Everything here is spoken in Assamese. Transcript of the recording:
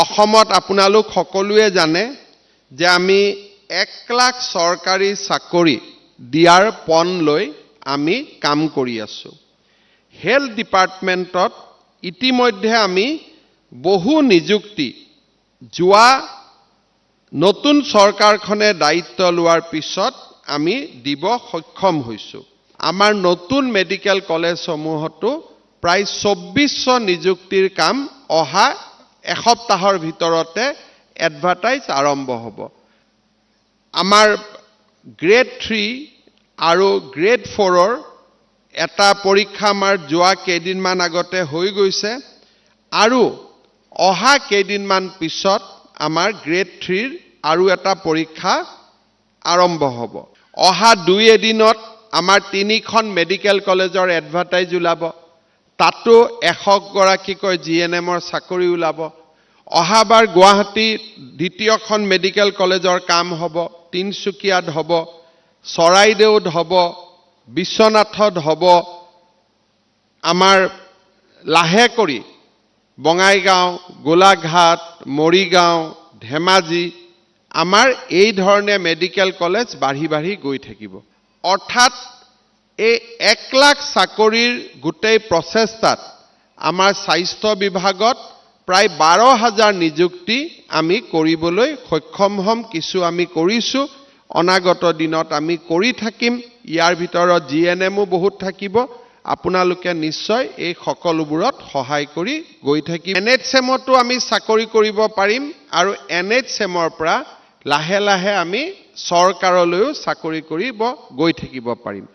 অসমত আপোনালোক সকলোৱে জানে যে আমি 1 লাখ চৰকাৰী চাকৰি দিয়াৰ পণ লৈ আমি কাম কৰি আছো। হেলথ ডিপাৰ্টমেণ্টত ইতিমধ্যে আমি বহু নিযুক্তি যোৱা নতুন চৰকাৰখনে দায়িত্ব লোৱাৰ পিছত আমি দিব সক্ষম হৈছো। আমাৰ নতুন মেডিকেল কলেজসমূহতো প্ৰায় 2400 নিযুক্তিৰ কাম অহা এসপ্তাহৰ ভিতৰতে এডভাৰটাইজ আৰম্ভ হ'ব। আমাৰ গ্ৰেড 3 আৰু গ্ৰেড 4ৰ এটা পৰীক্ষা আমাৰ যোৱা কেইদিনমান আগতে হৈ গৈছে আৰু অহা কেইদিনমান পিছত আমাৰ গ্ৰেড 3ৰ আৰু এটা পৰীক্ষা আৰম্ভ হ'ব। অহা 2 এদিনত আমাৰ 3খন মেডিকেল কলেজৰ এডভাৰটাইজ ওলাব। তাতো 100 গৰাকীকৈ জিএনএমৰ চাকৰি ওলাব। অহাবাৰ গুৱাহাটী দ্বিতীয়খন মেডিকেল কলেজৰ কাম হ'ব, তিনচুকীয়াত হ'ব, চৰাইদেউত হ'ব, বিশ্বনাথত হ'ব। আমাৰ লাহে কৰি বঙাইগাঁও, গোলাঘাট, মৰিগাঁও, ধেমাজি আমাৰ এই ধৰণে মেডিকেল কলেজ বাঢ়ি বাঢ়ি গৈ থাকিব। অৰ্থাৎ এই 1 লাখ চাকৰিৰ গোটেই প্ৰচেষ্টাত আমাৰ স্বাস্থ্য বিভাগত প্ৰায় 12,000 নিযুক্তি আমি কৰিবলৈ সক্ষম হ'ম। কিছু আমি কৰিছো, অনাগত দিনত আমি কৰি থাকিম। ইয়াৰ ভিতৰত জিএনএমও বহুত থাকিব। আপোনালোকে নিশ্চয় এই সকলোবোৰত সহায় কৰি গৈ থাকিম। এনএইচএমতো আমি চাকৰি কৰিব পাৰিম আৰু এনএইচএমৰ পৰা লাহে লাহে আমি চৰকাৰলৈও চাকৰি কৰিব গৈ থাকিব পাৰিম।